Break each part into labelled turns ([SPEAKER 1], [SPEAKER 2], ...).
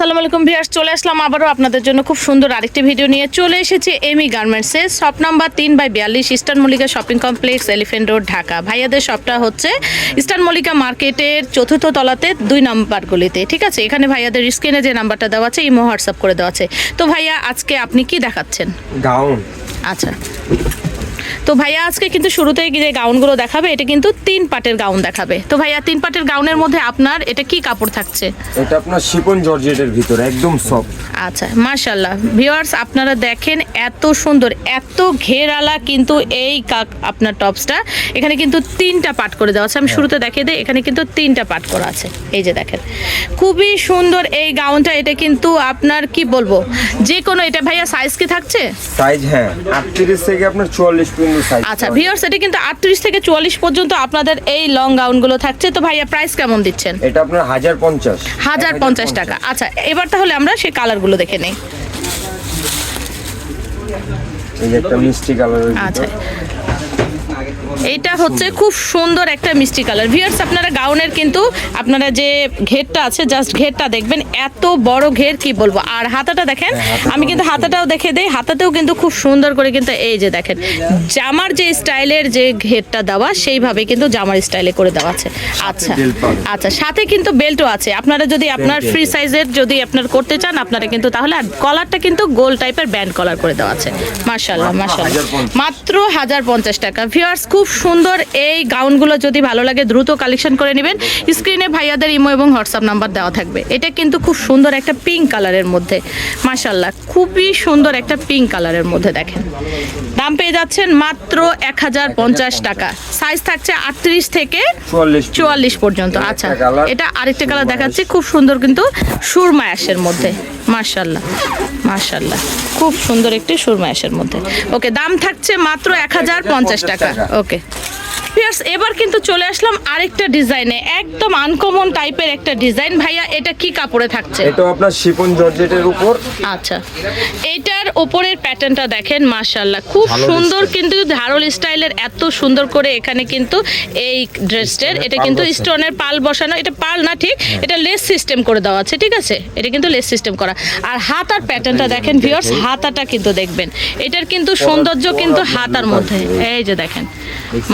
[SPEAKER 1] আসসালামু আলাইকুম ভিউয়ার্স, চলে আসলাম আবারও আপনাদের জন্য খুব সুন্দর আরেকটি ভিডিও নিয়ে চলে এসেছি এমি গার্মেন্টসে। Shop number 3/42 eastern Mallika shopping complex, elephant road, Dhaka. ভাইয়াদের শপটা হচ্ছে ইস্টার্ন মল্লিকা মার্কেটের 4র্থ তলাতে 2 নম্বর গলিতে, ঠিক আছে। এখানে ভাইয়াদের স্ক্রিনে যে নাম্বারটা দেওয়া আছে ইমো হোয়াটসঅ্যাপ করে দেওয়া আছে। তো ভাইয়া আজকে আপনি কি দেখাচ্ছেন?
[SPEAKER 2] গাউন।
[SPEAKER 1] আচ্ছা, তো ভাইয়া আজকে কিন্তু শুরুতেই যে গাউনগুলো দেখাবে এটা কিন্তু 3 পার্টের গাউন দেখাবে। তো ভাইয়া 3 পার্টের গাউনের মধ্যে আপনার এটা কি কাপড় থাকছে?
[SPEAKER 2] এটা আপনার শিফন জর্জেটের ভিতরে একদম সফট।
[SPEAKER 1] আচ্ছা, মাশাআল্লাহ ভিউয়ার্স, আপনারা দেখেন এত সুন্দর, এত ঘেরালা কিন্তু এই আপনার টপসটা। এখানে কিন্তু 3টা পার্ট করে দেওয়া আছে। আমি শুরুতে দেখিয়ে দিই, এখানে কিন্তু 3টা পার্ট করা আছে। এই যে দেখেন, খুবই সুন্দর এই গাউনটা। এটা কিন্তু আপনার কি বলবো, যে কোনো, এটা ভাইয়া সাইজ কি থাকছে?
[SPEAKER 2] সাইজ হ্যাঁ 38 থেকে আপনার 44 পর্যন্ত সাইজ।
[SPEAKER 1] আচ্ছা ভিউয়ার্স, এটা কিন্তু 38 থেকে 44 পর্যন্ত আপনাদের এই লং গাউনগুলো থাকছে। তো ভাইয়া প্রাইস কেমন দিচ্ছেন?
[SPEAKER 2] এটা আপনার 1050
[SPEAKER 1] 1050 টাকা। আচ্ছা, এবার তাহলে আমরা সেই কালারগুলো দেখে নেই।
[SPEAKER 2] এই যে একটা মিষ্টি কালারের।
[SPEAKER 1] আচ্ছা, এটা হচ্ছে খুব সুন্দর একটা মিষ্টি কালার। ভিউয়ার্স, আপনারা গাউনের কিন্তু আপনারা যে ঘেরটা আছে, জাস্ট ঘেরটা দেখবেন, এত বড় ঘের কি বলবো। আর হাতাটা দেখেন, আমি কিন্তু হাতাটাও দেখে দেই। হাতাতেও কিন্তু খুব সুন্দর করে কিন্তু এই যে দেখেন, জামার যে স্টাইলের যে ঘেরটা দেওয়া সেইভাবে কিন্তু জামার স্টাইলে করে দেওয়া আছে। আচ্ছা আচ্ছা, সাথে কিন্তু বেল্টও আছে। আপনারা যদি আপনার ফ্রি সাইজের যদি আপনার করতে চান আপনারা কিন্তু তাহলে, আর কলারটা কিন্তু গোল টাইপের ব্যান্ড কলার করে দেওয়া আছে। মাশাআল্লাহ মাশাআল্লাহ, মাত্র 1050 টাকা। ভিউয়ার্স, খুব সুন্দর এই গাউনগুলো যদি ভালো লাগে দ্রুত কালেকশন করে নেবেন। স্ক্রিনে ভাইয়াদের ইমো এবং হোয়াটসঅ্যাপ নাম্বার দেওয়া থাকবে। এটা কিন্তু খুব সুন্দর একটা পিঙ্ক কালারের মধ্যে, মাশাআল্লাহ খুবই সুন্দর একটা পিঙ্ক কালারের মধ্যে। দেখেন, দাম পেয়ে যাচ্ছেন মাত্র 1050 টাকা। সাইজ থাকছে 38 থেকে 44 পর্যন্ত। আচ্ছা, এটা আরেকটা কালার দেখাচ্ছি, খুব সুন্দর কিন্তু সুরমা অ্যাশের মধ্যে। মাশাআল্লাহ মাশাআল্লাহ, খুব সুন্দর একটি সুরমা অ্যাশের মধ্যে। ওকে, দাম থাকছে মাত্র 1050 টাকা। ওকে ভিউয়ার্স, এবার কিন্তু চলে আসলাম আরেকটা ডিজাইনে, একদম আনকমন টাইপের একটা ডিজাইন। ভাইয়া এটা কি কাপড়ে থাকছে?
[SPEAKER 2] এটা আপনার শিফন জর্জেটের উপর।
[SPEAKER 1] আচ্ছা, এটার উপরের প্যাটার্নটা দেখেন, মাশাআল্লাহ খুব সুন্দর কিন্তু ধারল স্টাইলের, এত সুন্দর করে এখানে কিন্তু এই ড্রেসটার এটা কিন্তু স্টোনের পাল বসানো। এটা পাল না, ঠিক, এটা লেস সিস্টেম করে দেওয়া আছে, ঠিক আছে। এটা কিন্তু লেস সিস্টেম করা। আর হাতার প্যাটার্নটা দেখেন ভিউয়ার্স, হাতাটা কিন্তু দেখবেন, এটার কিন্তু সৌন্দর্য কিন্তু হাতার মধ্যে। এই যে দেখেন,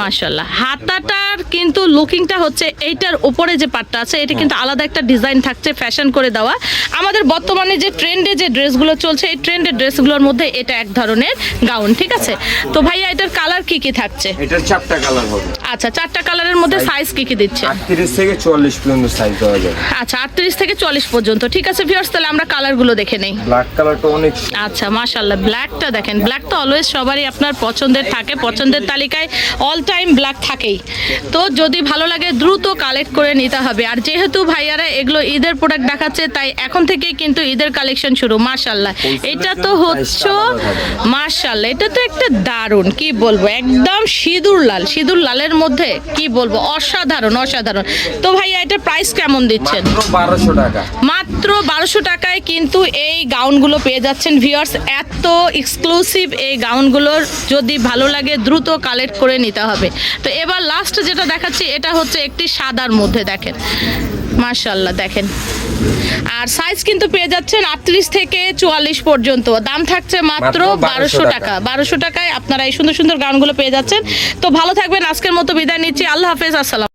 [SPEAKER 1] মাশাআল্লাহ হাতাটার কিন্তু লুকিংটা হচ্ছে, এইটার উপরে যে পাটটা আছে এটা কিন্তু আলাদা একটা ডিজাইন থাকছে, ফ্যাশন করে দেওয়া। আমাদের বর্তমানে যে ট্রেন্ডে যে ড্রেসগুলো চলছে, এই ট্রেন্ডের ড্রেসগুলোর মধ্যে এটা এক ধরনের গাউন, ঠিক আছে। তো ভাইয়া এটার কালার কি কি থাকছে?
[SPEAKER 2] এটার 4টা কালার হবে।
[SPEAKER 1] আচ্ছা, 4টা কালারের মধ্যে সাইজ কি কি দিচ্ছে?
[SPEAKER 2] 38 থেকে 44 পর্যন্ত সাইজ দেওয়া যাবে।
[SPEAKER 1] আচ্ছা, 38 থেকে 40 পর্যন্ত, ঠিক আছে ভিউয়ার্স। তাহলে আমরা কালারগুলো দেখে নেই।
[SPEAKER 2] ব্ল্যাক কালারটা অনেক।
[SPEAKER 1] আচ্ছা, মাশাআল্লাহ ব্ল্যাকটা দেখেন। ব্ল্যাক তো অলওয়েজ সবারই আপনার পছন্দের থাকে, পছন্দের তালিকায় অল টাইম ব্ল্যাক থাকেই। তো যদি ভালো লাগে দ্রুত কালেক্ট করে নিতে হবে। আর যেহেতু ভাইয়ারা এগুলো ঈদের প্রোডাক্ট দেখাচ্ছে, তাই এখন থেকেই কিন্তু ঈদের কালেকশন শুরু। মাশাআল্লাহ, এটা তো হচ্ছে মাশাআল্লাহ, এটা তো একটা দারুণ, কি বলবো, একদম সিঁদুর লাল, সিঁদুর লালের মধ্যে কি বলবো, অসাধারণ অসাধারণ। তো ভাইয়া এটার প্রাইস কেমন দিচ্ছেন?
[SPEAKER 2] মাত্র 1200 টাকা।
[SPEAKER 1] মাত্র 1200 টাকায় কিন্তু এই গাউনগুলো পেয়ে যাচ্ছেন ভিউয়ার্স। এত এক্সক্লুসিভ এই গাউনগুলোর যদি ভালো লাগে দ্রুত কালেক্ট করে নিতে হবে। তো এবার লাস্ট যেটা দেখাচ্ছি, এটা হচ্ছে একটি সাদার মধ্যে, দেখেন মাশাআল্লাহ দেখেন। আর সাইজ কিন্তু পেয়ে যাচ্ছেন 38 থেকে 44 পর্যন্ত। দাম থাকছে মাত্র 1200 টাকা। 1200 টাকায় আপনারা এই সুন্দর সুন্দর গাউনগুলো পেয়ে যাচ্ছেন। তো ভালো থাকবেন, আজকের মতো বিদায় নিচ্ছি। আল্লাহ হাফেজ, আসসালাম।